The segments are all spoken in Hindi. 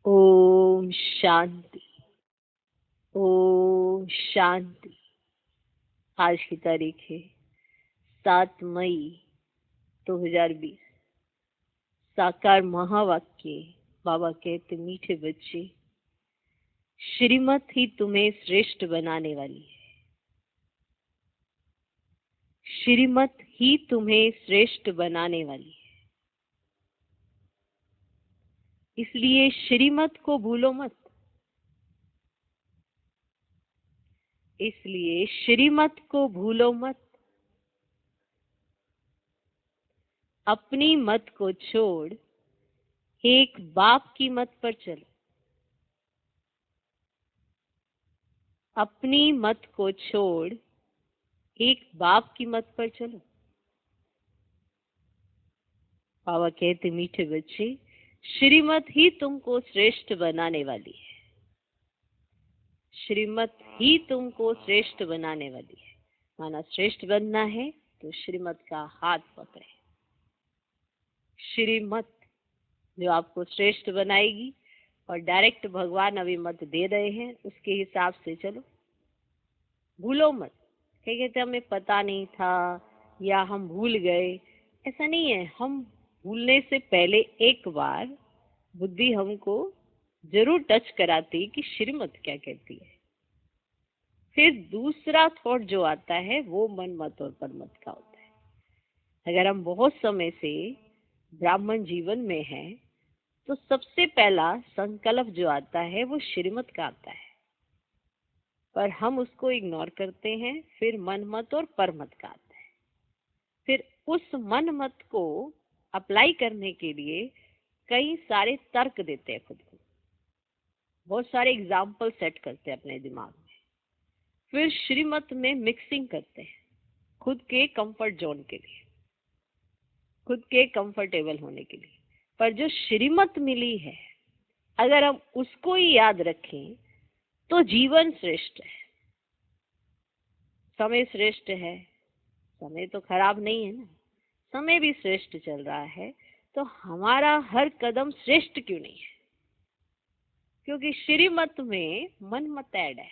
ओम शांति। ओम शांति। आज की तारीख है 7 मई 2020। साकार महावाक्य। बाबा कहते, मीठे बच्चे, श्रीमत ही तुम्हें श्रेष्ठ बनाने वाली है। श्रीमत ही तुम्हें श्रेष्ठ बनाने वाली है। इसलिए श्रीमत को भूलो मत। इसलिए श्रीमत को भूलो मत। अपनी मत को छोड़ एक बाप की मत पर चलो। अपनी मत को छोड़ एक बाप की मत पर चलो। बाबा कहते, मीठे बच्चे, श्रीमत ही तुमको श्रेष्ठ बनाने वाली है। श्रीमत ही तुमको श्रेष्ठ बनाने वाली है। माना श्रेष्ठ बनना है तो श्रीमत का हाथ पकड़े। श्रीमत जो आपको श्रेष्ठ बनाएगी, और डायरेक्ट भगवान अभी मत दे रहे हैं, उसके हिसाब से चलो। भूलो मत। क्या कहते, हमें पता नहीं था या हम भूल गए। ऐसा नहीं है। हम भूलने से पहले एक बार बुद्धि हमको जरूर टच कराती कि श्रीमत क्या कहती है। फिर दूसरा थॉट जो आता है वो मन मत और परमत का होता है। अगर हम बहुत समय से ब्राह्मण जीवन में हैं तो सबसे पहला संकल्प जो आता है वो श्रीमत का आता है, पर हम उसको इग्नोर करते हैं। फिर मन मत और परमत का आता है। फिर उस मन मत को अप्लाई करने के लिए कई सारे तर्क देते हैं खुद को, बहुत सारे एग्जाम्पल सेट करते हैं अपने दिमाग में। फिर श्रीमत में मिक्सिंग करते हैं खुद के कंफर्ट जोन के लिए, खुद के कंफर्टेबल होने के लिए। पर जो श्रीमत मिली है, अगर हम उसको ही याद रखें तो जीवन श्रेष्ठ है। समय श्रेष्ठ है। समय तो खराब नहीं है ना, समय भी श्रेष्ठ चल रहा है। तो हमारा हर कदम श्रेष्ठ क्यों नहीं है? क्योंकि श्रीमत में मन मत ऐड है।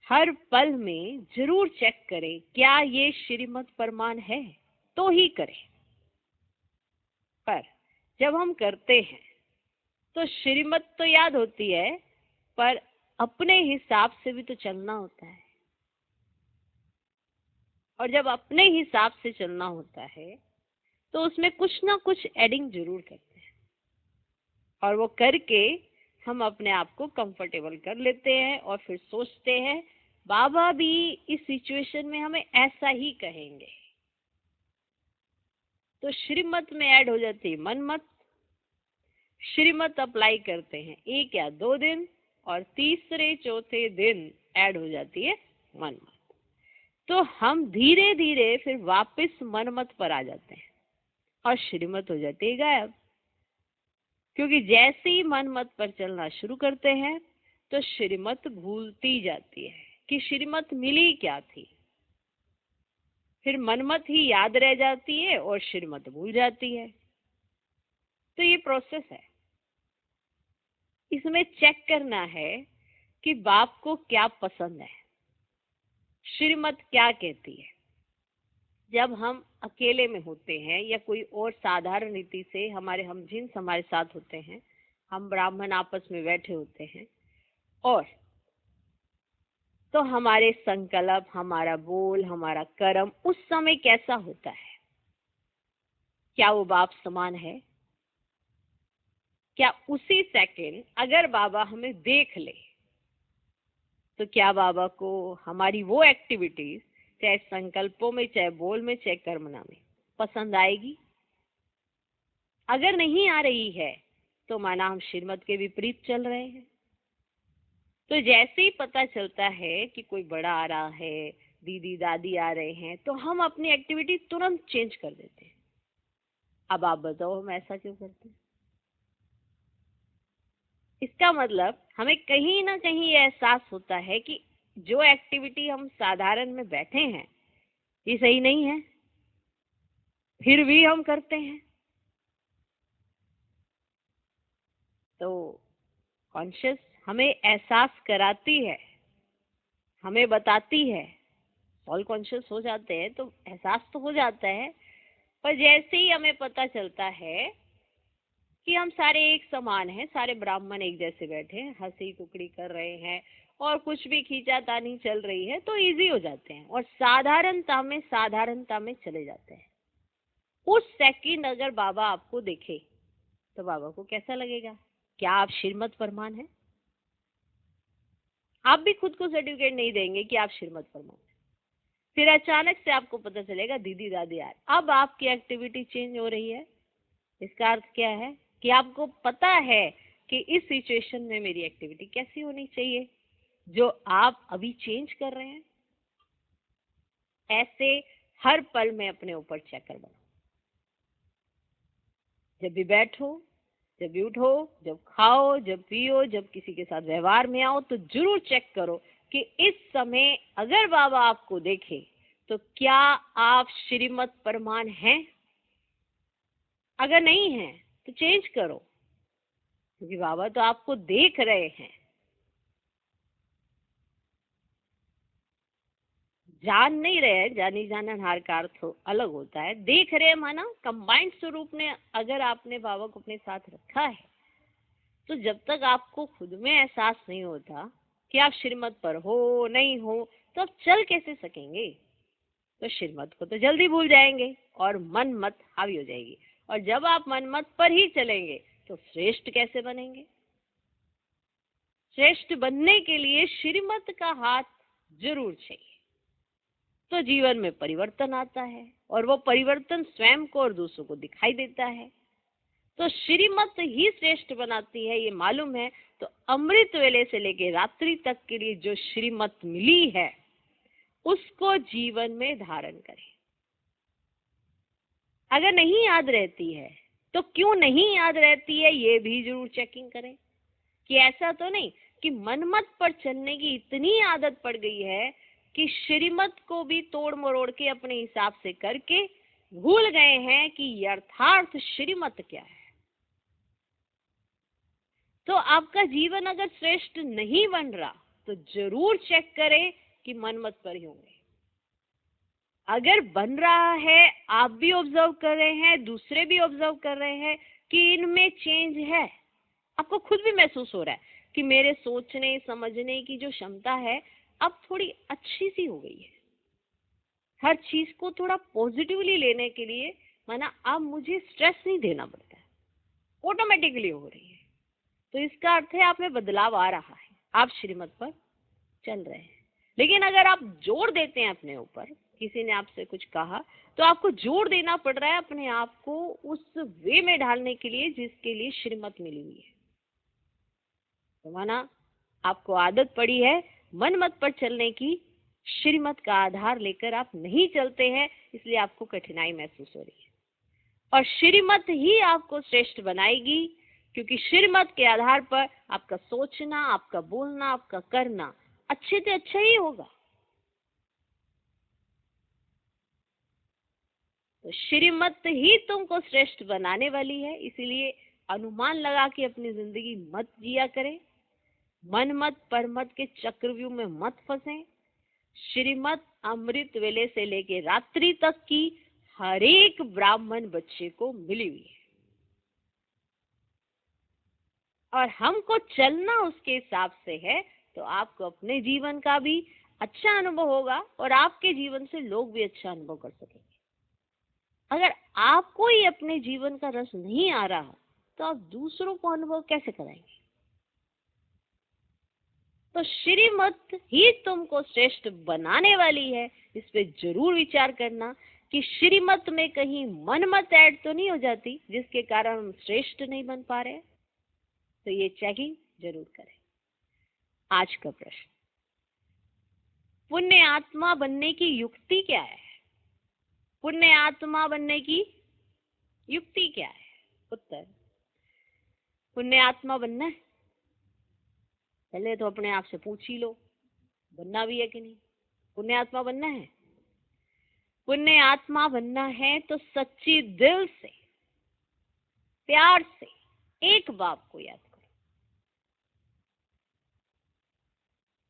हर पल में जरूर चेक करें, क्या ये श्रीमत प्रमाण है, तो ही करें। पर जब हम करते हैं तो श्रीमत तो याद होती है, पर अपने हिसाब से भी तो चलना होता है। और जब अपने हिसाब से चलना होता है तो उसमें कुछ ना कुछ एडिंग जरूर करते हैं, और वो करके हम अपने आप को कंफर्टेबल कर लेते हैं। और फिर सोचते हैं बाबा भी इस सिचुएशन में हमें ऐसा ही कहेंगे। तो श्रीमत में ऐड हो जाती है मन मत। श्रीमत अप्लाई करते हैं 1 या 2 दिन, और तीसरे चौथे दिन ऐड हो जाती है मन मत। तो हम धीरे धीरे फिर वापस मन मत पर आ जाते हैं और श्रीमत हो जाती है गायब। क्योंकि जैसे ही मन मत पर चलना शुरू करते हैं तो श्रीमत भूलती जाती है कि श्रीमत मिली क्या थी। फिर मनमत ही याद रह जाती है और श्रीमत भूल जाती है। तो ये प्रोसेस है। इसमें चेक करना है कि बाप को क्या पसंद है, श्रीमत क्या कहती है। जब हम अकेले में होते हैं या कोई और साधारण रीति से हमारे हम जिन हमारे साथ होते हैं, हम ब्राह्मण आपस में बैठे होते हैं, और तो हमारे संकल्प, हमारा बोल, हमारा कर्म उस समय कैसा होता है? क्या वो बाप समान है? क्या उसी सेकंड अगर बाबा हमें देख ले तो क्या बाबा को हमारी वो एक्टिविटीज, चाहे संकल्पों में, चाहे बोल में, चाहे कर्मना में, पसंद आएगी? अगर नहीं आ रही है तो माना हम श्रीमत के विपरीत चल रहे हैं। तो जैसे ही पता चलता है कि कोई बड़ा आ रहा है, दीदी दादी आ रहे हैं, तो हम अपनी एक्टिविटी तुरंत चेंज कर देते हैं। अब आप बताओ हम ऐसा क्यों करते हैं? इसका मतलब हमें कहीं ना कहीं ये एहसास होता है कि जो एक्टिविटी हम साधारण में बैठे हैं ये सही नहीं है, फिर भी हम करते हैं। तो कॉन्शियस हमें एहसास कराती है, हमें बताती है। ऑल कॉन्शियस हो जाते हैं तो एहसास तो हो जाता है, पर जैसे ही हमें पता चलता है कि हम सारे एक समान हैं, सारे ब्राह्मण एक जैसे बैठे हैं, हंसी कुकड़ी कर रहे हैं और कुछ भी खींचातानी चल रही है, तो इजी हो जाते हैं और साधारणता में चले जाते हैं। उस सेकंड अगर बाबा आपको देखे तो बाबा को कैसा लगेगा? क्या आप श्रीमत फरमान हैं? आप भी खुद को सर्टिफिकेट नहीं देंगे कि आप श्रीमत फरमान हैं। फिर अचानक से आपको पता चलेगा दीदी दादी यार अब आपकी एक्टिविटी चेंज हो रही है। इसका अर्थ क्या है कि आपको पता है कि इस सिचुएशन में मेरी एक्टिविटी कैसी होनी चाहिए, जो आप अभी चेंज कर रहे हैं। ऐसे हर पल में अपने ऊपर चेकर बनाओ। जब भी बैठो, जब भी उठो, जब खाओ, जब पियो, जब किसी के साथ व्यवहार में आओ, तो जरूर चेक करो कि इस समय अगर बाबा आपको देखे तो क्या आप श्रीमत फरमान हैं। अगर नहीं है तो चेंज करो, क्योंकि बाबा तो आपको देख रहे हैं। जान नहीं रहे हैं, जानी जानन हार का अर्थ अलग होता है। देख रहे हैं माना कंबाइंड स्वरूप में अगर आपने बाबा को अपने साथ रखा है, तो जब तक आपको खुद में एहसास नहीं होता कि आप श्रीमत पर हो नहीं हो, तो आप चल कैसे सकेंगे? तो श्रीमत को तो जल्दी भूल जाएंगे और मन मत हावी हो जाएगी। और जब आप मन मत पर ही चलेंगे तो श्रेष्ठ कैसे बनेंगे? श्रेष्ठ बनने के लिए श्रीमत का हाथ जरूर चाहिए, तो जीवन में परिवर्तन आता है और वो परिवर्तन स्वयं को और दूसरों को दिखाई देता है। तो श्रीमत ही श्रेष्ठ बनाती है, ये मालूम है। तो अमृत वेले से लेके रात्रि तक के लिए जो श्रीमत मिली है उसको जीवन में धारण करें। अगर नहीं याद रहती है तो क्यों नहीं याद रहती है, ये भी जरूर चेकिंग करें कि ऐसा तो नहीं कि मनमत पर चलने की इतनी आदत पड़ गई है कि श्रीमत को भी तोड़ मरोड़ के अपने हिसाब से करके भूल गए हैं कि यथार्थ श्रीमत क्या है। तो आपका जीवन अगर श्रेष्ठ नहीं बन रहा तो जरूर चेक करें कि मनमत पर ही होंगे। अगर बन रहा है, आप भी ऑब्जर्व कर रहे हैं, दूसरे भी ऑब्जर्व कर रहे हैं कि इनमें चेंज है, आपको खुद भी महसूस हो रहा है कि मेरे सोचने समझने की जो क्षमता है अब थोड़ी अच्छी सी हो गई है। हर चीज को थोड़ा पॉजिटिवली लेने के लिए माना अब मुझे स्ट्रेस नहीं देना पड़ता है, ऑटोमेटिकली हो रही है। तो इसका अर्थ है आप में बदलाव आ रहा है, आप श्रीमत पर चल रहे हैं। लेकिन अगर आप जोर देते हैं अपने ऊपर, किसी ने आपसे कुछ कहा तो आपको जोर देना पड़ रहा है अपने आप को उस वे में ढालने के लिए जिसके लिए श्रीमत मिली हुई है। तो माना आपको आदत पड़ी है मन मत पर चलने की, श्रीमत का आधार लेकर आप नहीं चलते हैं, इसलिए आपको कठिनाई महसूस हो रही है। और श्रीमत ही आपको श्रेष्ठ बनाएगी, क्योंकि श्रीमत के आधार पर आपका सोचना, आपका बोलना, आपका करना अच्छे से अच्छा ही होगा। तो श्रीमत ही तुमको श्रेष्ठ बनाने वाली है, इसीलिए अनुमान लगा के अपनी जिंदगी मत जिया करें। मन मत पर मत के चक्रव्यूह में मत फंसे। श्रीमत अमृत वेले से लेके रात्रि तक की हर एक ब्राह्मण बच्चे को मिली हुई है और हमको चलना उसके हिसाब से है। तो आपको अपने जीवन का भी अच्छा अनुभव होगा और आपके जीवन से लोग भी अच्छा अनुभव कर सकेंगे। अगर आपको ही अपने जीवन का रस नहीं आ रहा तो आप दूसरों को अनुभव कैसे कराएंगे? तो श्रीमत ही तुमको श्रेष्ठ बनाने वाली है। इस पे जरूर विचार करना कि श्रीमत में कहीं मनमत ऐड तो नहीं हो जाती जिसके कारण हम श्रेष्ठ नहीं बन पा रहे। तो ये चेकिंग जरूर करें। आज का प्रश्न, पुण्य आत्मा बनने की युक्ति क्या है? पुण्य आत्मा बनने की युक्ति क्या है? उत्तर, पुण्य आत्मा बनना है, पहले तो अपने आप से पूछ ही लो बनना भी है कि नहीं। पुण्य आत्मा बनना है, पुण्य आत्मा बनना है तो सच्ची दिल से प्यार से एक बाप को याद करो।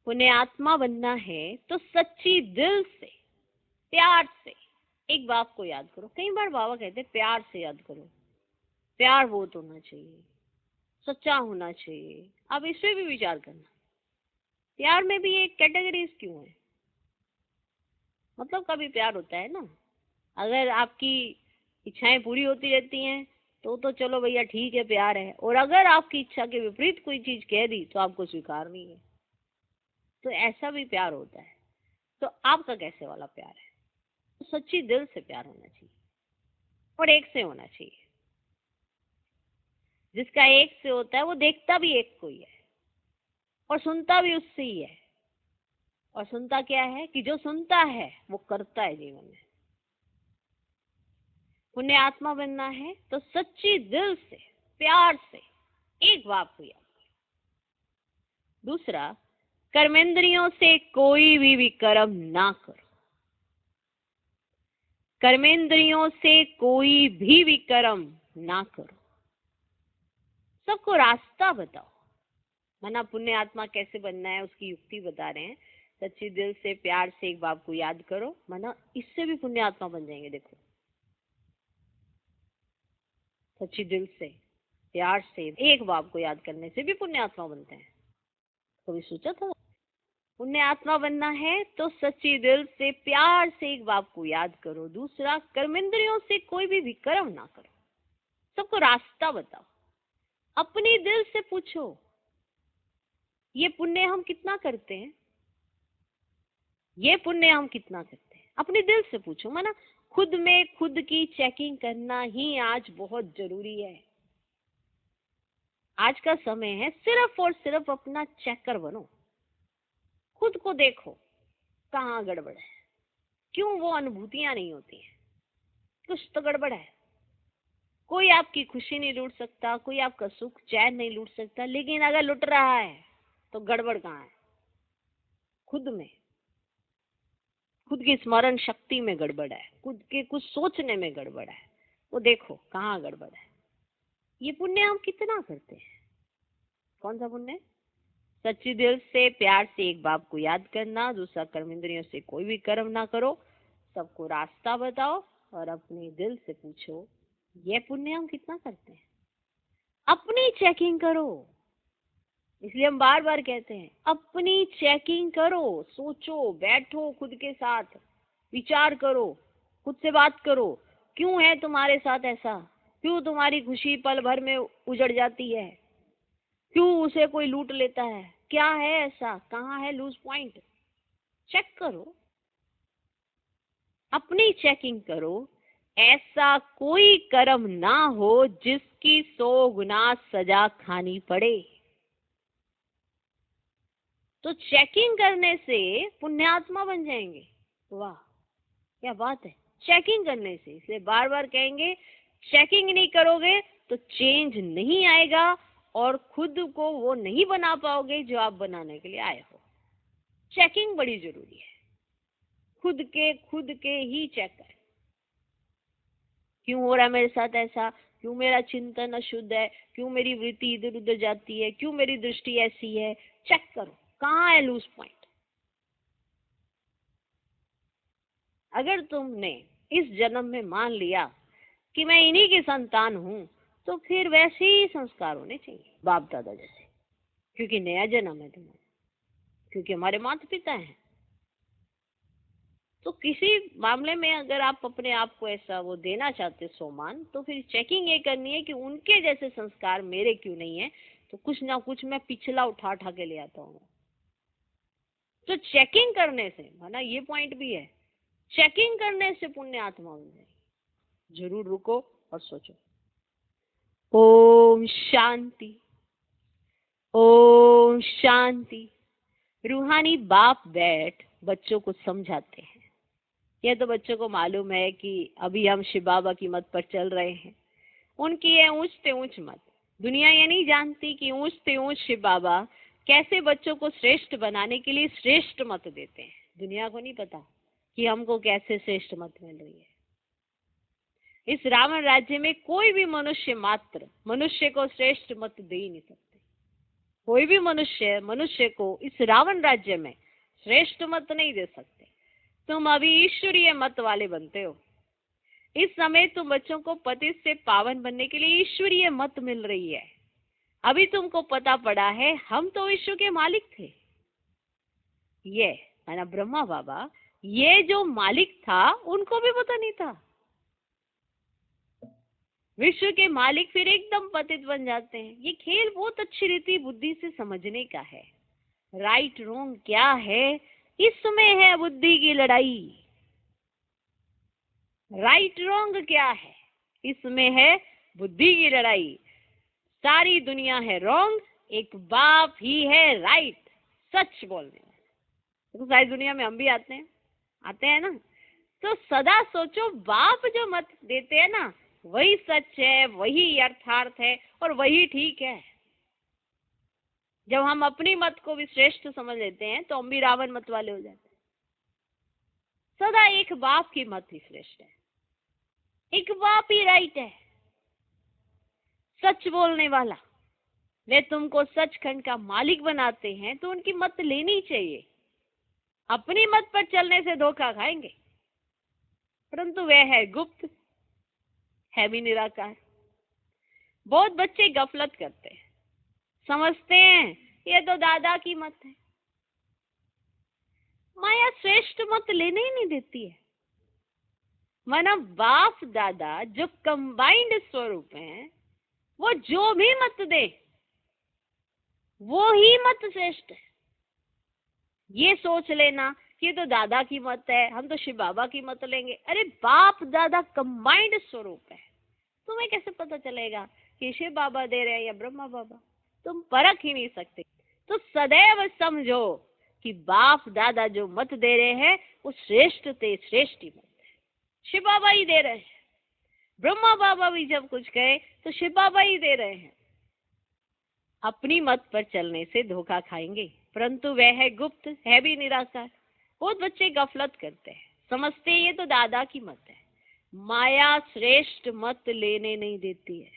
पुण्य आत्मा बनना है तो सच्ची दिल से, प्यार से एक बाप को याद करो। कई बार बाबा कहते हैं प्यार से याद करो। प्यार बहुत होना चाहिए, सच्चा होना चाहिए। आप इस पे भी विचार करना, प्यार में भी एक कैटेगरीज क्यों है? मतलब कभी प्यार होता है ना, अगर आपकी इच्छाएं पूरी होती रहती हैं तो चलो भैया ठीक है, प्यार है। और अगर आपकी इच्छा के विपरीत कोई चीज कह दी तो आपको स्वीकार नहीं है, तो ऐसा भी प्यार होता है। तो आपका कैसे वाला प्यार है? तो सच्ची दिल से प्यार होना चाहिए और एक से होना चाहिए। जिसका एक से होता है वो देखता भी एक को ही है और सुनता भी उससे ही है। और सुनता क्या है कि जो सुनता है वो करता है जीवन में। पुण्य आत्मा बनना है तो सच्ची दिल से, प्यार से एक बाप को याद। दूसरा, कर्मेंद्रियों से कोई भी विकर्म ना करो। कर्मेंद्रियों से कोई भी विकर्म ना करो। सबको रास्ता बताओ। मना पुण्य आत्मा कैसे बनना है उसकी युक्ति बता रहे हैं। सच्ची दिल से, प्यार से एक बाप को याद करो। मना इससे भी पुण्य आत्मा बन जाएंगे। देखो, सच्ची दिल से, प्यार से एक बाप को याद करने से भी पुण्य आत्मा बनते हैं। कभी सोचा था? पुण्य आत्मा बनना है तो सच्ची दिल से, प्यार से एक बाप को याद करो। दूसरा, कर्मेंद्रियों से कोई भी विकर्म ना करो। सबको रास्ता बताओ। अपनी दिल से पूछो, ये पुण्य हम कितना करते हैं? ये पुण्य हम कितना करते हैं? अपने दिल से पूछो। माना खुद में खुद की चेकिंग करना ही आज बहुत जरूरी है। आज का समय है सिर्फ और सिर्फ अपना चेकर बनो। खुद को देखो कहाँ गड़बड़ है, क्यों वो अनुभूतियां नहीं होती हैं। कुछ तो गड़बड़ है। कोई आपकी खुशी नहीं लूट सकता, कोई आपका सुख चैन नहीं लूट सकता, लेकिन अगर लुट रहा है तो गड़बड़ कहाँ है? खुद में, खुद की स्मरण शक्ति में गड़बड़ है, खुद के कुछ सोचने में गड़बड़ है। वो देखो कहाँ गड़बड़ है। ये पुण्य हम कितना करते हैं? कौन सा पुण्य? सच्ची दिल से, प्यार से एक बाप को याद करना। दूसरा, कर्मेंद्रियों से कोई भी कर्म ना करो। सबको रास्ता बताओ और अपने दिल से पूछो, ये पुण्य हम कितना करते हैं? अपनी चेकिंग करो। इसलिए हम बार बार कहते हैं अपनी चेकिंग करो। सोचो, बैठो, खुद के साथ विचार करो, खुद से बात करो। क्यों है तुम्हारे साथ ऐसा? क्यों तुम्हारी खुशी पल भर में उजड़ जाती है? क्यों उसे कोई लूट लेता है? क्या है ऐसा? कहाँ है लूज पॉइंट? चेक करो, अपनी चेकिंग करो। ऐसा कोई कर्म ना हो जिसकी 100 गुना सजा खानी पड़े। तो चेकिंग करने से पुण्यात्मा बन जाएंगे। वाह, क्या बात है! चेकिंग करने से, इसलिए बार बार कहेंगे चेकिंग नहीं करोगे तो चेंज नहीं आएगा और खुद को वो नहीं बना पाओगे जो आप बनाने के लिए आए हो। चेकिंग बड़ी जरूरी है। खुद के ही चेक करें, क्यों हो रहा है मेरे साथ ऐसा? क्यों मेरा चिंतन अशुद्ध है? क्यों मेरी वृत्ति इधर उधर जाती है? क्यों मेरी दृष्टि ऐसी है? चेक करो कहाँ है लूज पॉइंट। अगर तुमने इस जन्म में मान लिया कि मैं इन्हीं की संतान हूं, तो फिर वैसे ही संस्कार होने चाहिए बाप दादा जैसे, क्योंकि नया जन्म है तुम्हारा, क्योंकि हमारे माता पिता हैं। तो किसी मामले में अगर आप अपने आप को ऐसा वो देना चाहते सम्मान, तो फिर चेकिंग ये करनी है कि उनके जैसे संस्कार मेरे क्यों नहीं है। तो कुछ ना कुछ मैं पिछला उठा उठा के ले आता हूँ। तो चेकिंग करने से, माना ये पॉइंट भी है, चेकिंग करने से पुण्य आत्मा बन जाएगी। जरूर रुको और सोचो। ओम शांति, ओम शांति। रूहानी बाप बैठ बच्चों को समझाते हैं। यह तो बच्चों को मालूम है कि अभी हम शिव बाबा की मत पर चल रहे हैं। उनकी है ऊंचते ऊंच मत। दुनिया ये नहीं जानती कि ऊंचते ऊंच शिव बाबा कैसे बच्चों को श्रेष्ठ बनाने के लिए श्रेष्ठ मत देते हैं। दुनिया को नहीं पता कि हमको कैसे श्रेष्ठ मत मिल रही है। इस रावण राज्य में कोई भी मनुष्य मात्र मनुष्य को श्रेष्ठ मत दे ही नहीं सकते। कोई भी मनुष्य को इस रावण राज्य में श्रेष्ठ मत नहीं दे सकते। तुम अभी ईश्वरीय मत वाले बनते हो। इस समय तुम बच्चों को पतित से पावन बनने के लिए ईश्वरीय मत मिल रही है। अभी तुमको पता पड़ा है हम तो विश्व के मालिक थे। ये माना ब्रह्मा बाबा, ये जो मालिक था उनको भी पता नहीं था। विश्व के मालिक फिर एकदम पतित बन जाते हैं। ये खेल बहुत अच्छी रीति बुद्धि से समझने का है। राइट रोंग क्या है, इसमें है बुद्धि की लड़ाई। राइट रोंग क्या है, इसमें है बुद्धि की लड़ाई। सारी दुनिया है रोंग, एक बाप ही है राइट, सच बोलने में। तो सारी दुनिया में हम भी आते हैं ना। तो सदा सोचो बाप जो मत देते हैं ना, वही सच है, वही यथार्थ है और वही ठीक है। जब हम अपनी मत को भी श्रेष्ठ समझ लेते हैं तो हम भी रावण मत वाले हो जाते हैं। सदा एक बाप की मत ही श्रेष्ठ है, एक बाप ही राइट है, सच बोलने वाला। वे तुमको सचखंड का मालिक बनाते हैं तो उनकी मत लेनी चाहिए। अपनी मत पर चलने से धोखा खाएंगे, परंतु वह है गुप्त, है भी निराकार। बहुत बच्चे गफलत करते हैं, समझते हैं ये तो दादा की मत है। माया श्रेष्ठ मत लेने ही नहीं देती है। माना बाप दादा जो कंबाइंड स्वरूप हैं, वो जो भी मत दे वो ही मत श्रेष्ठ है। ये सोच लेना कि ये तो दादा की मत है, हम तो शिव बाबा की मत लेंगे। अरे बाप दादा कंबाइंड स्वरूप है, तुम्हें कैसे पता चलेगा कि शिव बाबा दे रहे हैं या ब्रह्मा बाबा? तुम परख ही नहीं सकते। तो सदैव समझो कि बाप दादा जो मत दे रहे हैं वो श्रेष्ठ ही मत है, शिव बाबा ही दे रहे हैं। ब्रह्मा बाबा भी जब कुछ कहे तो शिव बाबा ही दे रहे हैं। अपनी मत पर चलने से धोखा खाएंगे, परंतु वह है गुप्त, है भी निराकार। बहुत बच्चे गफलत करते हैं, समझते ये तो दादा की मत है। माया श्रेष्ठ मत लेने नहीं देती है।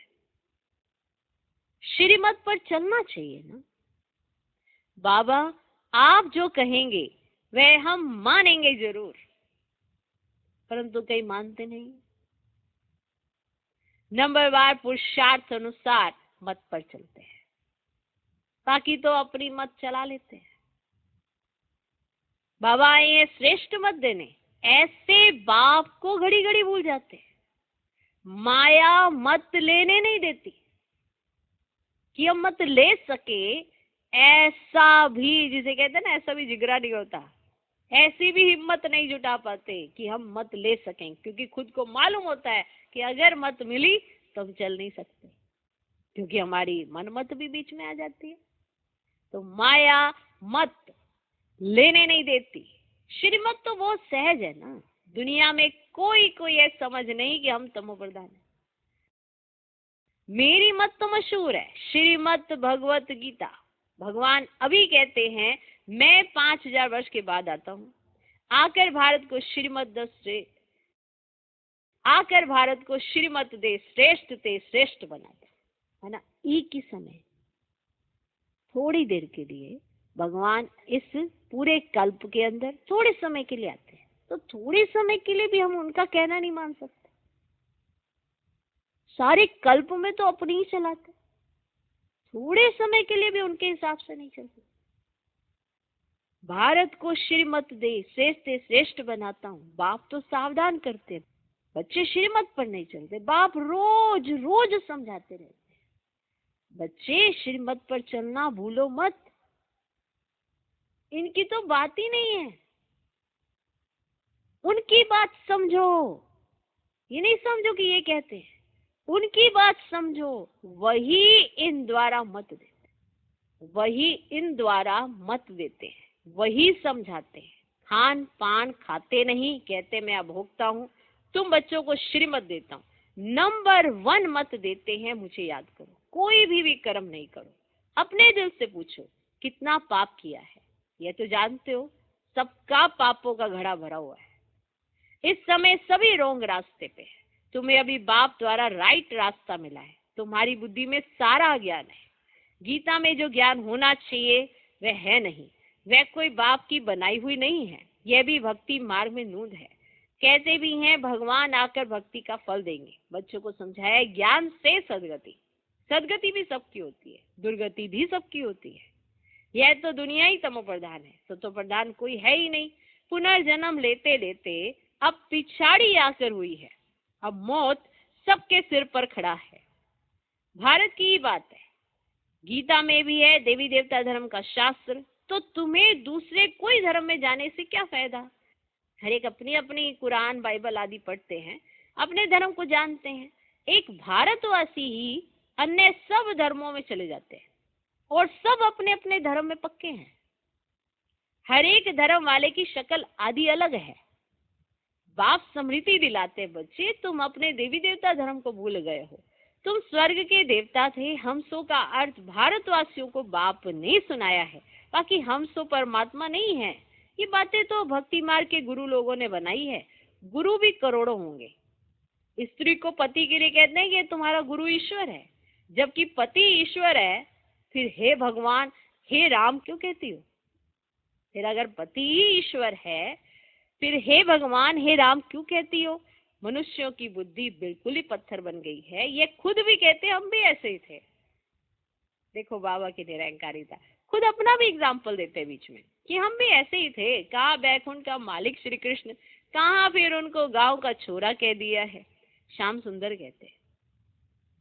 श्रीमत पर चलना चाहिए ना। बाबा आप जो कहेंगे वह हम मानेंगे जरूर, परंतु कई मानते नहीं। नंबरवार पुरुषार्थ अनुसार मत पर चलते हैं, बाकी तो अपनी मत चला लेते हैं। बाबा आए हैं श्रेष्ठ मत देने, ऐसे बाप को घड़ी घड़ी भूल जाते हैं। माया मत लेने नहीं देती कि हम मत ले सके, ऐसा भी जिसे कहते हैं ना, ऐसा भी जिगरा नहीं होता, ऐसी भी हिम्मत नहीं जुटा पाते कि हम मत ले सकें, क्योंकि खुद को मालूम होता है कि अगर मत मिली तो हम चल नहीं सकते, क्योंकि हमारी मन मत भी बीच में आ जाती है। तो माया मत लेने नहीं देती। श्रीमत तो बहुत सहज है ना, दुनिया में कोई ये समझ नहीं कि हम तमो प्रधान है। मेरी मत तो मशहूर है, श्रीमत भगवत गीता। भगवान अभी कहते हैं मैं 5000 वर्ष के बाद आता हूँ, आकर भारत को श्रीमत दे श्रेष्ठ ते श्रेष्ठ बनाता है ना। एक ही समय थोड़ी देर के लिए भगवान इस पूरे कल्प के अंदर थोड़े समय के लिए आते हैं, तो थोड़े समय के लिए भी हम उनका कहना नहीं मान सकते। सारे कल्प में तो अपनी ही चलाते, थोड़े समय के लिए भी उनके हिसाब से नहीं चलते। भारत को श्रीमत दे श्रेष्ठ से श्रेष्ठ बनाता हूँ, बाप तो सावधान करते हैं, बच्चे श्रीमत पर नहीं चलते। बाप रोज रोज समझाते रहते हैं, बच्चे श्रीमत पर चलना भूलो मत। इनकी तो बात ही नहीं है, उनकी बात समझो। ये नहीं समझो कि ये कहते हैं, उनकी बात समझो। वही इन द्वारा मत देते हैं, वही समझाते हैं। खान पान खाते नहीं, कहते मैं अभोक्ता हूँ, तुम बच्चों को श्रीमत देता हूँ। नंबर 1 मत देते हैं, मुझे याद करो, कोई भी कर्म नहीं करो। अपने दिल से पूछो कितना पाप किया है, ये तो जानते हो सबका पापों का घड़ा भरा हुआ है। इस समय सभी रोंग रास्ते पे है, तुम्हें अभी बाप द्वारा राइट रास्ता मिला है, तुम्हारी बुद्धि में सारा ज्ञान है। गीता में जो ज्ञान होना चाहिए वह है नहीं, वह कोई बाप की बनाई हुई नहीं है, यह भी भक्ति मार्ग में नूंद है। कहते भी हैं भगवान आकर भक्ति का फल देंगे। बच्चों को समझाया ज्ञान से सदगति, सदगति भी सबकी होती है, दुर्गति भी सबकी होती है। यह तो दुनिया ही तमो प्रधान है, सतो प्रधान कोई है ही नहीं। पुनर्जन्म लेते लेते अब पिछाड़ी आकर हुई है, अब मौत सबके सिर पर खड़ा है। भारत की ही बात है, गीता में भी है देवी देवता धर्म का शास्त्र, तो तुम्हें दूसरे कोई धर्म में जाने से क्या फायदा। हर एक अपनी अपनी कुरान बाइबल आदि पढ़ते हैं, अपने धर्म को जानते हैं। एक भारतवासी ही अन्य सब धर्मों में चले जाते हैं और सब अपने अपने धर्म में पक्के हैं। हर एक धर्म वाले की शक्ल आदि अलग है। बाप स्मृति दिलाते, बच्चे तुम अपने देवी देवता धर्म को भूल गए हो, तुम स्वर्ग के देवता थे। हमसो का अर्थ भारतवासियों को बाप ने सुनाया है, बाकी हमसो परमात्मा नहीं है। ये बातें तो भक्ति मार्ग के गुरु लोगों ने बनाई है। गुरु भी करोड़ों होंगे। स्त्री को पति के लिए कहते हैं कि तुम्हारा गुरु ईश्वर है, जबकि पति ईश्वर है। फिर हे भगवान हे राम क्यों कहती हो? फिर अगर पति ही ईश्वर है, फिर हे भगवान हे राम क्यों कहती हो? मनुष्यों की बुद्धि बिल्कुल ही पत्थर बन गई है। ये खुद भी कहते हम भी ऐसे ही थे। देखो बाबा की निरंकारिता, खुद अपना भी एग्जाम्पल देते बीच में कि हम भी ऐसे ही थे। कहाँ बैकुंठ का मालिक श्री कृष्ण, कहाँ फिर उनको गांव का छोरा कह दिया है। श्याम सुंदर कहते,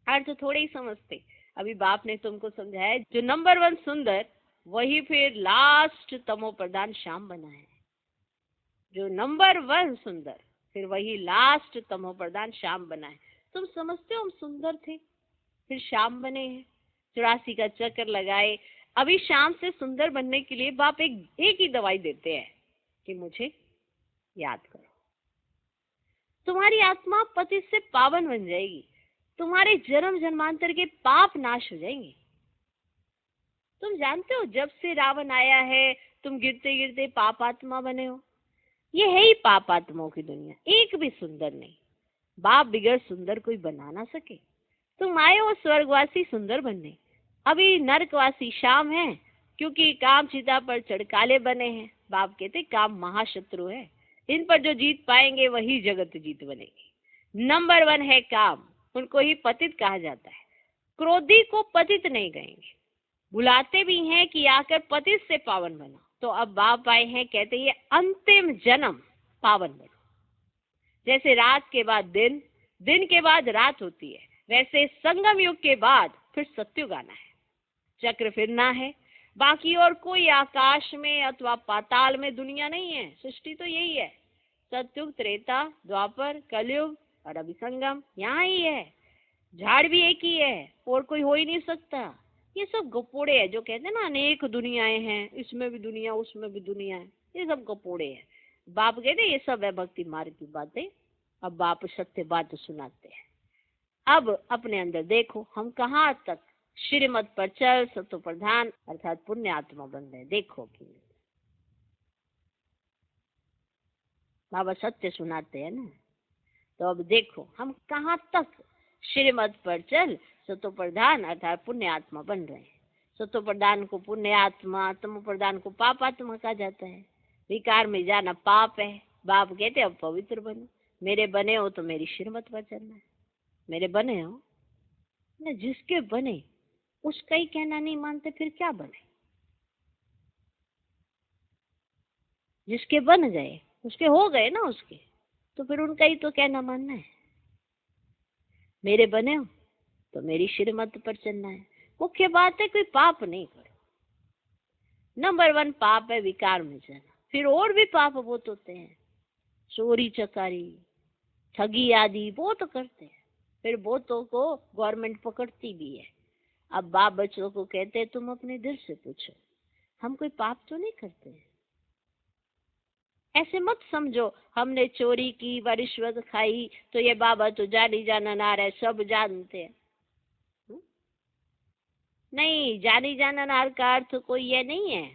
अर्थ थोड़े ही समझते। अभी बाप ने तुमको समझाया, जो नंबर 1 सुंदर वही फिर लास्ट तमो प्रधान श्याम बना है। जो नंबर 1 सुंदर फिर वही लास्ट तमो प्रधान श्याम बना है। तुम समझते हो हम सुंदर थे फिर श्याम बने हैं, 84 का चक्कर लगाए। अभी शाम से सुंदर बनने के लिए बाप एक ही दवाई देते हैं कि मुझे याद करो। तुम्हारी आत्मा पति से पावन बन जाएगी, तुम्हारे जन्म जन्मांतर के पाप नाश हो जाएंगे। तुम जानते हो जब से रावण आया है तुम गिरते गिरते पापात्मा बने हो। ये है ही पापात्माओं की दुनिया, एक भी सुंदर नहीं। बाप बिगड़ सुंदर कोई बना ना सके। तुम आए हो स्वर्गवासी सुंदर बनने, अभी नरकवासी शाम है, क्योंकि काम चिता पर चढ़काले बने हैं। बाप कहते काम महाशत्रु है, इन पर जो जीत पाएंगे वही जगत जीत बनेगी। नंबर 1 है काम, उनको ही पतित कहा जाता है। क्रोधी को पतित नहीं कहेंगे, बुलाते भी हैं कि आकर पतित से पावन बनो। तो अब बाप आए हैं, कहते ये अंतिम जन्म पावन बनो। जैसे रात के बाद दिन, दिन के बाद रात होती है, वैसे संगम युग के बाद फिर सत्युग आना है, चक्र फिरना है। बाकी और कोई आकाश में अथवा पाताल में दुनिया नहीं है। सृष्टि तो यही है, सत्युग, त्रेता, द्वापर, कलयुग और अभी संगम यहाँ ही है। झाड़ भी एक ही है और कोई हो ही नहीं सकता। ये सब गपोड़े हैं जो कहते हैं ना अनेक दुनियाएं हैं, इसमें भी दुनिया उसमें भी दुनिया है, ये सब गपोड़े हैं। बाप कहते ये सब है भक्ति मार्ग की बातें। अब बाप सत्य बात सुनाते हैं। अब अपने अंदर देखो हम कहाँ तक श्रीमत पर चल सतो प्रधान अर्थात पुण्य आत्मा बन गए। देखो कि बाबा सत्य सुनाते हैं ना, तो अब देखो हम कहाँ तक श्रीमत पर चल सतो प्रधान अर्थात पुण्य आत्मा बन रहे हैं। सतो प्रधान को पुण्य आत्मा, तमो प्रधान को पाप आत्मा कहा जाता है। विकार में जाना पाप है। बाप कहते अब पवित्र बनो, मेरे बने हो तो मेरी श्रीमत पर चलना है। मेरे बने हो ना, जिसके बने उसका ही कहना नहीं मानते फिर क्या बने। जिसके बन गए उसके हो गए ना उसके, तो फिर उनका ही तो कहना मानना है। मेरे बने हो तो मेरी श्रीमत पर चलना है। मुख्य बात है कोई पाप नहीं करो। नंबर 1 पाप है विकार में जाना। फिर और भी पाप बहुत होते हैं, चोरी चकारी ठगी आदि बहुत करते हैं। फिर बहुतों को गवर्नमेंट पकड़ती भी है। अब बाप बच्चों को कहते हैं तुम अपने दिल से पूछो हम कोई पाप तो नहीं करते हैं। ऐसे मत समझो हमने चोरी की व रिश्वत खाई तो ये बाबा तो जानी जाना नार है, सब जानते हैं। नहीं, जानी जाना नार का अर्थ कोई ये नहीं है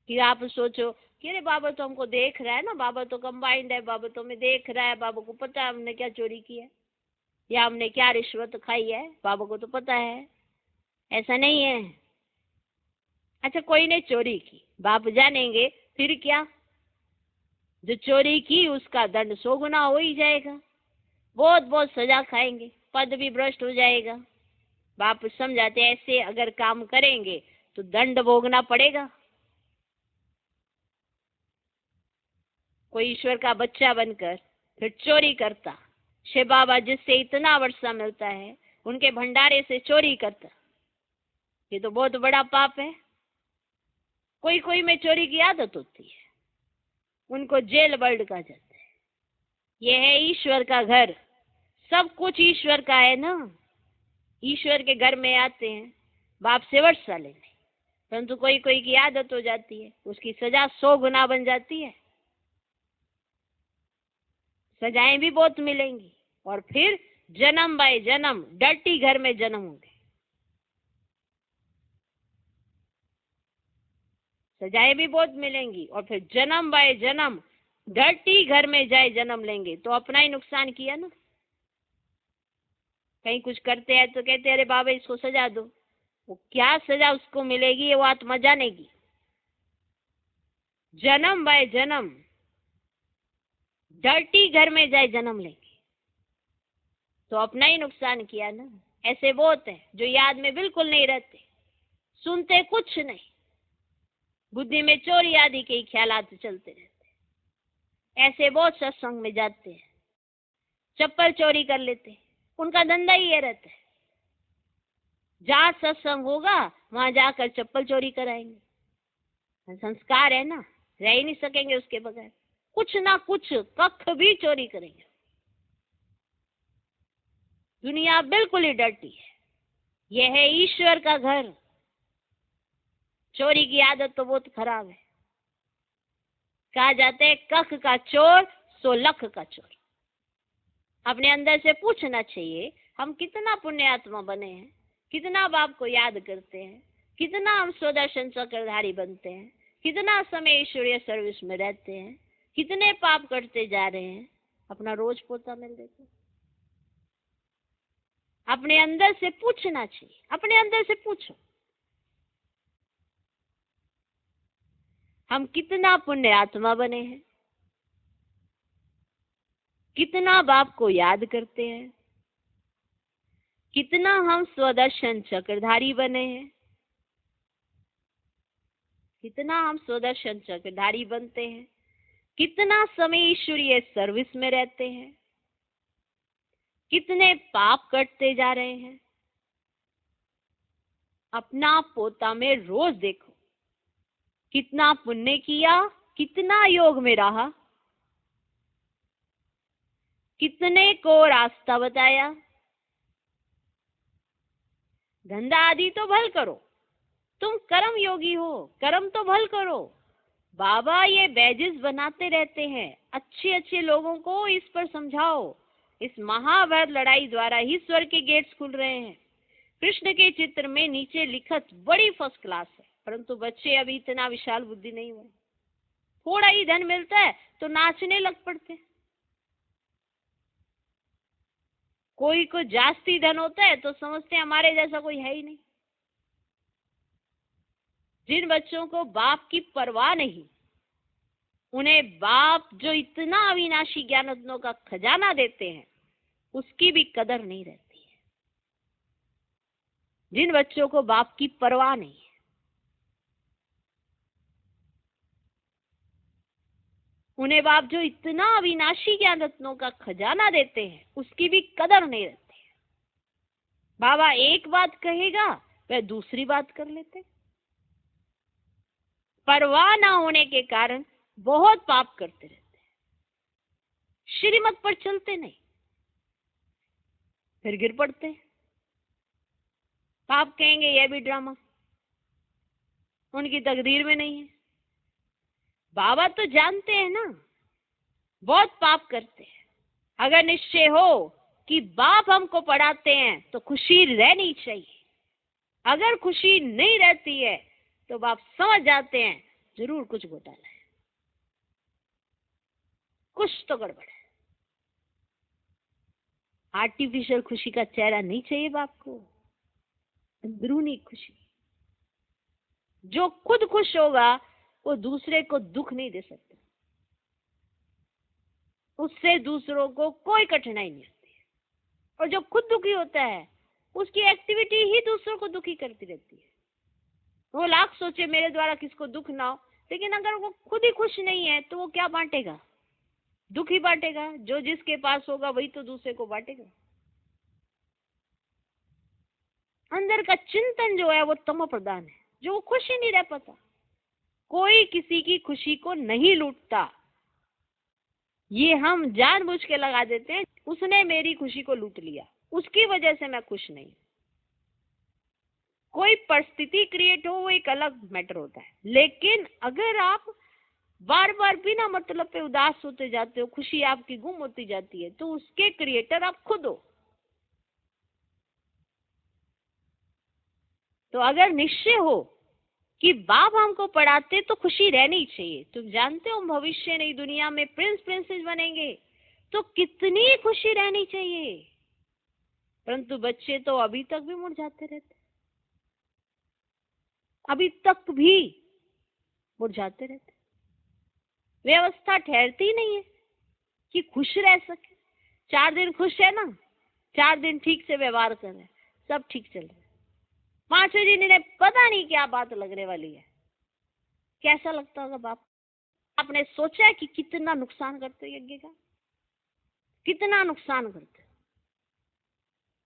कि आप सोचो कि अरे बाबा तो हमको देख रहा है ना, बाबा तो कंबाइंड है, बाबा तो हमें देख रहा है, बाबा को पता है हमने क्या चोरी की है या हमने क्या रिश्वत खाई है, बाबा को तो पता है। ऐसा नहीं है। अच्छा, कोई ने चोरी की, बाप जानेंगे, फिर क्या? जो चोरी की उसका दंड 100 गुना हो ही जाएगा, बहुत बहुत सजा खाएंगे, पद भी भ्रष्ट हो जाएगा। बाप समझाते ऐसे अगर काम करेंगे तो दंड भोगना पड़ेगा। कोई ईश्वर का बच्चा बनकर फिर चोरी करता, शिव बाबा जिससे इतना वर्षा मिलता है उनके भंडारे से चोरी करता, ये तो बहुत बड़ा पाप है। कोई कोई में चोरी की आदत होती है, उनको जेल बर्ड कहा जाता है। ये है ईश्वर का घर, सब कुछ ईश्वर का है ना। ईश्वर के घर में आते हैं बाप से वर्षा लेने, परंतु कोई कोई की आदत हो जाती है, उसकी सजा 100 गुना बन जाती है। सजाएं भी बहुत मिलेंगी और फिर जन्म बाय जन्म डर्टी घर में जन्म होंगे। सजाएं भी बहुत मिलेंगी और फिर जन्म बाय जन्म डर्टी घर में जाए जन्म लेंगे, तो अपना ही नुकसान किया ना। कहीं कुछ करते हैं तो कहते हैं अरे बाबा इसको सजा दो, वो क्या सजा उसको मिलेगी ये वो आत्मा जानेगी। जन्म बाय जन्म डर्टी घर में जाए जन्म लेंगे, तो अपना ही नुकसान किया ना। ऐसे बहुत है जो याद में बिल्कुल नहीं रहते, सुनते कुछ नहीं, बुद्धि में चोरी आदि के ही ख्यालात चलते रहते। ऐसे बहुत सत्संग में जाते हैं, चप्पल चोरी कर लेते, उनका धंधा ही ये रहता है, जहाँ सत्संग होगा वहां जाकर चप्पल चोरी कराएंगे। संस्कार है ना, रह ही नहीं सकेंगे उसके बगैर, कुछ ना कुछ कख भी चोरी करेंगे। दुनिया बिल्कुल ही डर्टी है, यह है ईश्वर का घर। चोरी की आदत तो बहुत खराब है। कहा जाता है कख का चोर सो लख का चोर। अपने अंदर से पूछना चाहिए हम कितना पुण्यात्मा बने हैं, कितना बाप को याद करते हैं, कितना हम स्वदर्शन चक्रधारी बनते हैं, कितना समय ईश्वरीय सर्विस में रहते हैं, कितने पाप करते जा रहे हैं। अपना रोज पोता मिल देते। अपने अंदर से पूछना चाहिए, अपने अंदर से पूछो हम कितना पुण्य आत्मा बने हैं, कितना बाप को याद करते हैं, कितना हम स्वदर्शन चक्रधारी बने हैं, कितना हम स्वदर्शन चक्रधारी बनते हैं, कितना समय ईश्वरीय सर्विस में रहते हैं, कितने पाप करते जा रहे हैं। अपना पोता में रोज देखो, कितना पुण्य किया, कितना योग में रहा, कितने को रास्ता बताया। धंधा आदि तो भल करो, तुम कर्म योगी हो, कर्म तो भल करो। बाबा ये बैजेस बनाते रहते हैं, अच्छे अच्छे लोगों को इस पर समझाओ। इस महाभारत लड़ाई द्वारा ही स्वर्ग के गेट्स खुल रहे हैं। कृष्ण के चित्र में नीचे लिखत बड़ी फर्स्ट क्लास है, परंतु बच्चे अभी इतना विशाल बुद्धि नहीं हुए। थोड़ा ही धन मिलता है तो नाचने लग पड़ते। कोई को जास्ती धन होता है तो समझते हैं हमारे जैसा कोई है ही नहीं। जिन बच्चों को बाप की परवाह नहीं, उन्हें बाप जो इतना अविनाशी ज्ञान रत्नों का खजाना देते हैं उसकी भी कदर नहीं रहती है। जिन बच्चों को बाप की परवाह नहीं है, उन्हें बाप जो इतना अविनाशी ज्ञान रत्नों का खजाना देते हैं उसकी भी कदर नहीं रहती है। बाबा एक बात कहेगा वह दूसरी बात कर लेते। परवाह ना होने के कारण बहुत पाप करते रहते हैं, श्रीमत पर चलते नहीं, फिर गिर पड़ते हैं। पाप कहेंगे यह भी ड्रामा, उनकी तकदीर में नहीं है। बाबा तो जानते हैं ना, बहुत पाप करते हैं। अगर निश्चय हो कि बाप हमको पढ़ाते हैं तो खुशी रहनी चाहिए। अगर खुशी नहीं रहती है तो बाप समझ जाते हैं जरूर कुछ घोटाला है, कुछ तो गड़बड़ है। आर्टिफिशियल खुशी का चेहरा नहीं चाहिए बाप को। अंदरूनी खुशी। जो खुद खुश होगा वो दूसरे को दुख नहीं दे सकता, उससे दूसरों को कोई कठिनाई नहीं आती है। और जो खुद दुखी होता है उसकी एक्टिविटी ही दूसरों को दुखी करती रहती है। वो लाख सोचे मेरे द्वारा किसको दुख ना हो, लेकिन अगर वो खुद ही खुश नहीं है तो वो क्या बांटेगा? दुख ही बांटेगा। जो जिसके पास होगा वही तो दूसरे को बांटेगा। अंदर का चिंतन जो है वो तमो प्रधान है, जो वो खुश ही नहीं रह पाता। कोई किसी की खुशी को नहीं लूटता, ये हम जानबूझ के लगा देते हैं। उसने मेरी खुशी को लूट लिया, उसकी वजह से मैं खुश नहीं। कोई परिस्थिति क्रिएट हो वो एक अलग मैटर होता है, लेकिन अगर आप बार बार बिना मतलब पे उदास होते जाते हो, खुशी आपकी गुम होती जाती है, तो उसके क्रिएटर आप खुद हो। तो अगर निश्चय हो कि बाप हमको पढ़ाते तो खुशी रहनी चाहिए। तुम जानते हो भविष्य नई दुनिया में प्रिंस प्रिंसेस बनेंगे तो कितनी खुशी रहनी चाहिए, परंतु बच्चे तो अभी तक भी मुरझाते रहते, अभी तक भी मुरझाते रहते। व्यवस्था ठहरती नहीं है कि खुश रह सके। 4 दिन खुश है ना, 4 दिन ठीक से व्यवहार कर रहे, सब ठीक चल रहा है। 5वें दिन इन्हें पता नहीं क्या बात लगने वाली है। कैसा लगता होगा बाप? आपने सोचा है कि कितना नुकसान करते यज्ञ का, कितना नुकसान करते।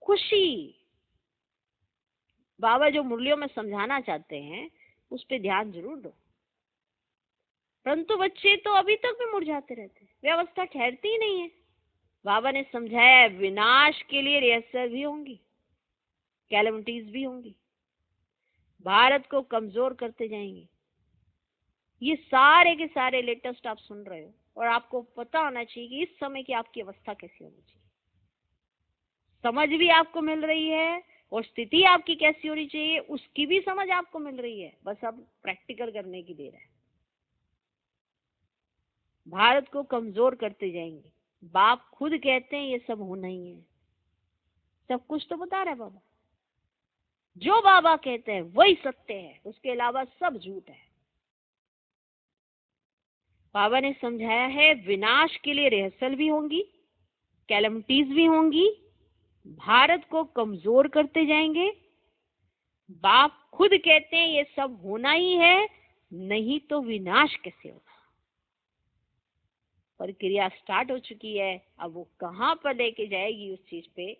खुशी बाबा जो मुरलियों में समझाना चाहते हैं उस पे ध्यान जरूर दो, परंतु बच्चे तो अभी तक भी मुरझाते रहते, व्यवस्था ठहरती ही नहीं है। बाबा ने समझाया विनाश के लिए रिहर्सल भी होंगी, कैलेमिटीज भी होंगी, भारत को कमजोर करते जाएंगे। ये सारे के सारे लेटेस्ट आप सुन रहे हो, और आपको पता होना चाहिए कि इस समय की आपकी अवस्था कैसी होनी चाहिए। समझ भी आपको मिल रही है और स्थिति आपकी कैसी होनी चाहिए उसकी भी समझ आपको मिल रही है, बस अब प्रैक्टिकल करने की देर है। भारत को कमजोर करते जाएंगे, बाप खुद कहते हैं ये सब होना ही है। सब कुछ तो बता रहे हैं बाबा, जो बाबा कहते हैं वही सत्य है, उसके अलावा सब झूठ है। बाबा ने समझाया है विनाश के लिए रिहर्सल भी होंगी, कैलेमिटीज भी होंगी, भारत को कमजोर करते जाएंगे। बाप खुद कहते हैं ये सब होना ही है, नहीं तो विनाश कैसे होगा। प्रक्रिया स्टार्ट हो चुकी है, अब वो कहां पर लेके जाएगी उस चीज पे,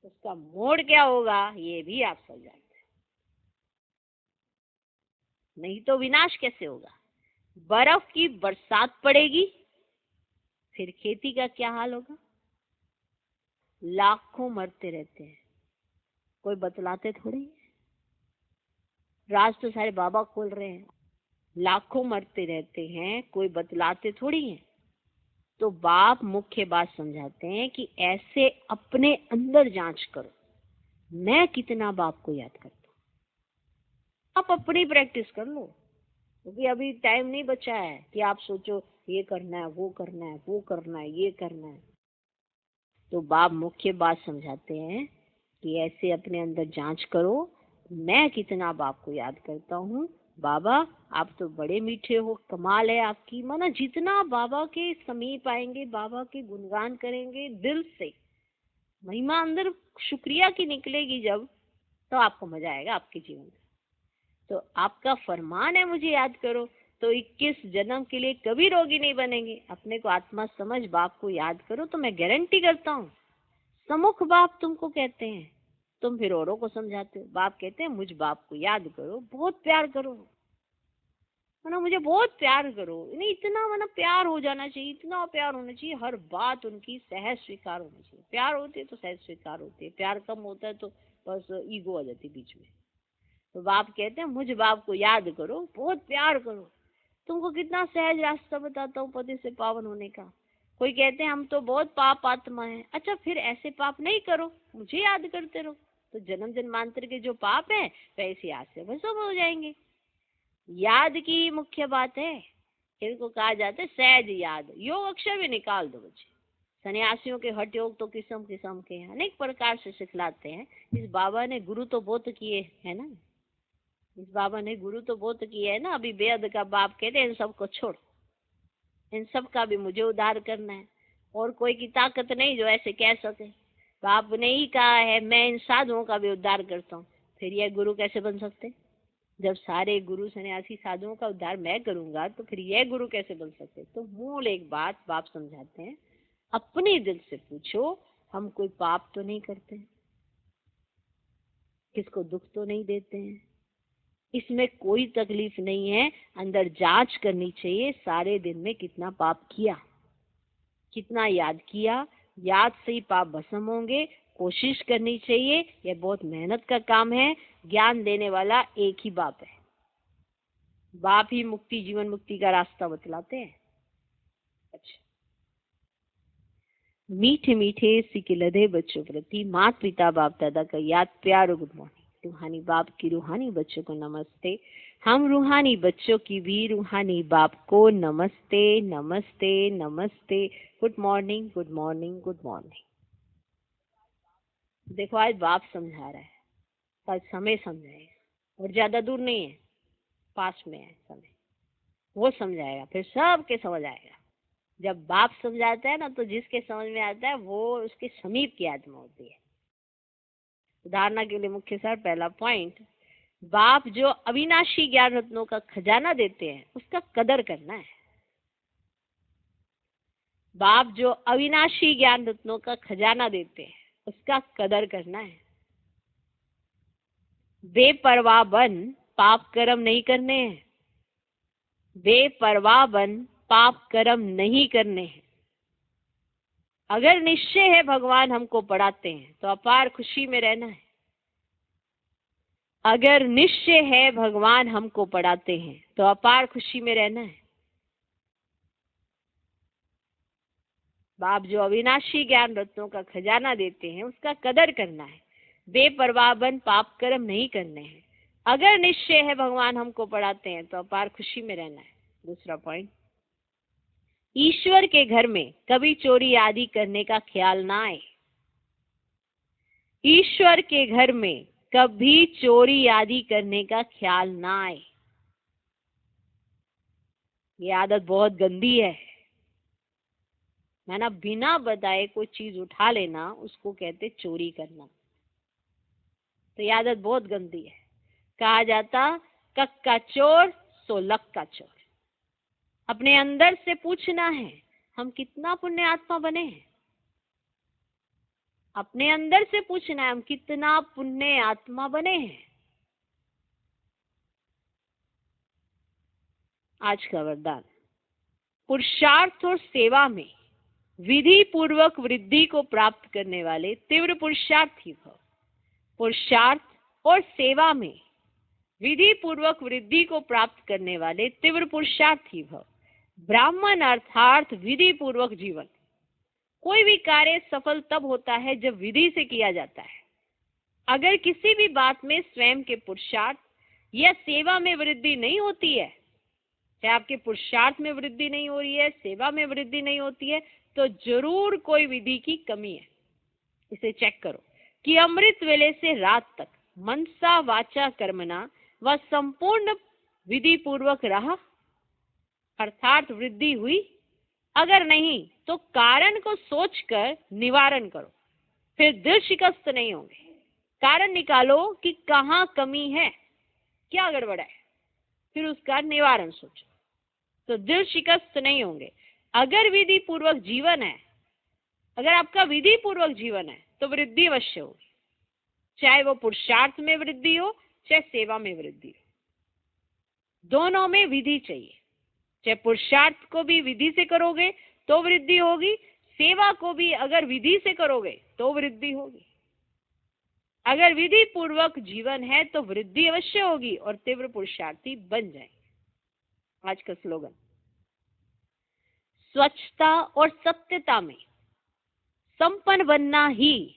उसका मोड़ क्या होगा ये भी आप समझ जानते हैं। नहीं तो विनाश कैसे होगा? बर्फ की बरसात पड़ेगी, फिर खेती का क्या हाल होगा? लाखों मरते रहते हैं, कोई बतलाते थोड़ी। राज तो सारे बाबा खोल रहे हैं, लाखों मरते रहते हैं, कोई बतलाते थोड़ी हैं। तो बाप मुख्य बात समझाते हैं कि ऐसे अपने अंदर जांच करो, मैं कितना बाप को याद करता हूँ। आप अपनी प्रैक्टिस कर लो, क्योंकि अभी टाइम नहीं बचा है कि आप सोचो ये करना है, वो करना है, वो करना है, ये करना है। तो बाप मुख्य बात समझाते हैं कि ऐसे अपने अंदर जांच करो, मैं कितना बाप को याद करता हूँ। बाबा आप तो बड़े मीठे हो, कमाल है आपकी। माना जितना बाबा के समीप आएंगे, बाबा के गुणगान करेंगे दिल से, महिमा अंदर शुक्रिया की निकलेगी जब, तो आपको मजा आएगा आपके जीवन में। तो आपका फरमान है मुझे याद करो, तो 21 जन्म के लिए कभी रोगी नहीं बनेंगे। अपने को आत्मा समझ बाप को याद करो, तो मैं गारंटी करता हूँ सम्मुख बाप तुमको कहते हैं, तुम फिर औरों को समझाते हो। बाप कहते हैं मुझ बाप को याद करो, बहुत प्यार करो, ना मुझे बहुत प्यार करो। नहीं इतना माना प्यार हो जाना चाहिए, इतना प्यार होना चाहिए, हर बात उनकी सहज स्वीकार होनी चाहिए। प्यार होती है तो सहज स्वीकार होती है, प्यार कम होता है तो बस ईगो आ जाती बीच में। तो बाप कहते हैं मुझ बाप को याद करो, बहुत प्यार करो। तुमको कितना सहज रास्ता बताता हूँ पति से पावन होने का। कोई कहते हैं हम तो बहुत पाप आत्मा है, अच्छा फिर ऐसे पाप नहीं करो, मुझे याद करते रहो, तो जन्म जन्मांतर के जो पाप है वैसे याद से भस्म हो जाएंगे। याद की मुख्य बात है, इनको कहा जाता है सहज याद। योग अक्षर भी निकाल दो बच्चे, सन्यासियों के हठ योग तो किस्म किस्म के हैं, अनेक प्रकार से सिखलाते हैं। इस बाबा ने गुरु तो बहुत किए है ना, इस बाबा ने गुरु तो बहुत किए है ना। अभी बेद का बाप कहते हैं इन सबको छोड़, इन सब का भी मुझे उद्धार करना है, और कोई की ताकत नहीं जो ऐसे कह सके। बाप ने ही कहा है मैं इन साधुओं का भी उद्धार करता हूँ, फिर यह गुरु कैसे बन सकते? जब सारे गुरु सन्यासी साधुओं का उद्धार मैं करूंगा तो फिर यह गुरु कैसे बन सकते? तो मूल एक बात बाप समझाते हैं, अपने दिल से पूछो, हम कोई पाप तो नहीं करते, किसको दुख तो नहीं देते हैं, इसमें कोई तकलीफ नहीं है। अंदर जांच करनी चाहिए, सारे दिन में कितना पाप किया, कितना याद किया, याद से ही पाप भस्म होंगे। कोशिश करनी चाहिए, यह बहुत मेहनत का काम है। ज्ञान देने वाला एक ही बाप है, बाप ही मुक्ति, जीवन मुक्ति का रास्ता बतलाते हैं। अच्छा, मीठे मीठे सिकिलधे बच्चों प्रति माता पिता बाप दादा का याद प्यार और गुड मॉर्निंग। रूहानी बाप की रूहानी बच्चों को नमस्ते। हम रूहानी बच्चों की भी रूहानी बाप को नमस्ते नमस्ते नमस्ते। Good morning good morning good morning. देखो आज बाप समझा रहा है, कल समय समझाएगा, और ज्यादा दूर नहीं है, पास में है समय, वो समझाएगा, फिर सबके समझ आएगा। जब बाप समझाता है ना तो जिसके समझ में आता है वो उसके समीप की आत्मा होती है। उदाहरण के लिए मुख्य सर पहला पॉइंट, बाप जो अविनाशी ज्ञान रत्नों का खजाना देते हैं उसका कदर करना है। बाप जो अविनाशी ज्ञान रत्नों का खजाना देते हैं उसका कदर करना है। बेपरवाह बन, पाप कर्म नहीं करने हैं, बेपरवाह बन, पाप कर्म नहीं करने हैं। अगर निश्चय है भगवान हमको पढ़ाते हैं तो अपार खुशी में रहना है। अगर निश्चय है भगवान हमको पढ़ाते हैं तो अपार खुशी में रहना है। बाप जो अविनाशी ज्ञान रत्नों का खजाना देते हैं उसका कदर करना है। बेपरवाह बन, पाप कर्म नहीं करने हैं। अगर निश्चय है भगवान हमको पढ़ाते हैं तो अपार खुशी में रहना है। दूसरा पॉइंट, ईश्वर के घर में कभी चोरी आदि करने का ख्याल ना आए। ईश्वर के घर में कभी चोरी आदि करने का ख्याल ना आए। ये आदत बहुत गंदी है ना, बिना बताए कोई चीज उठा लेना उसको कहते चोरी करना। तो ये आदत बहुत गंदी है। कहा जाता कक का चोर सो लक का चोर। अपने अंदर से पूछना है हम कितना पुण्य आत्मा बने हैं। अपने अंदर से पूछना है हम कितना पुण्य आत्मा बने हैं। आज का वरदान, पुरुषार्थ और सेवा में विधि पूर्वक वृद्धि को प्राप्त करने वाले तीव्र पुरुषार्थी भव। पुरुषार्थ और सेवा में विधि पूर्वक वृद्धि को प्राप्त करने वाले तीव्र पुरुषार्थी भव। ब्राह्मण अर्थात विधि पूर्वक जीवन। कोई भी कार्य सफल तब होता है जब विधि से किया जाता है। अगर किसी भी बात में स्वयं के पुरुषार्थ या सेवा में वृद्धि नहीं होती है, चाहे आपके पुरुषार्थ में वृद्धि नहीं हो रही है, सेवा में वृद्धि नहीं होती है, तो जरूर कोई विधि की कमी है। इसे चेक करो कि अमृत वेले से रात तक मनसा वाचा कर्मना व संपूर्ण विधि पूर्वक रहा, अर्थात वृद्धि हुई। अगर नहीं तो कारण को सोचकर निवारण करो, फिर दिल शिकस्त नहीं होंगे। कारण निकालो कि कहाँ कमी है, क्या गड़बड़ है, फिर उसका निवारण सोचो, तो दिल शिकस्त नहीं होंगे। अगर विधि पूर्वक जीवन है, अगर आपका विधि पूर्वक जीवन है तो वृद्धि अवश्य होगी, चाहे वो पुरुषार्थ में वृद्धि हो चाहे सेवा में वृद्धि हो। दोनों में विधि चाहिए। चाहे पुरुषार्थ को भी विधि से करोगे तो वृद्धि होगी, सेवा को भी अगर विधि से करोगे तो वृद्धि होगी। अगर विधि पूर्वक जीवन है तो वृद्धि अवश्य होगी और तीव्र पुरुषार्थी बन जाएंगे। आज का स्लोगन, स्वच्छता और सत्यता में संपन्न बनना ही,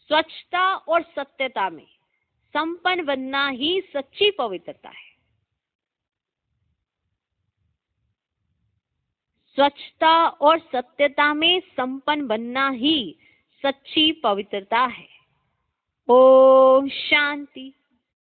स्वच्छता और सत्यता में संपन्न बनना ही सच्ची पवित्रता है। स्वच्छता और सत्यता में संपन्न बनना ही सच्ची पवित्रता है। ओम शांति।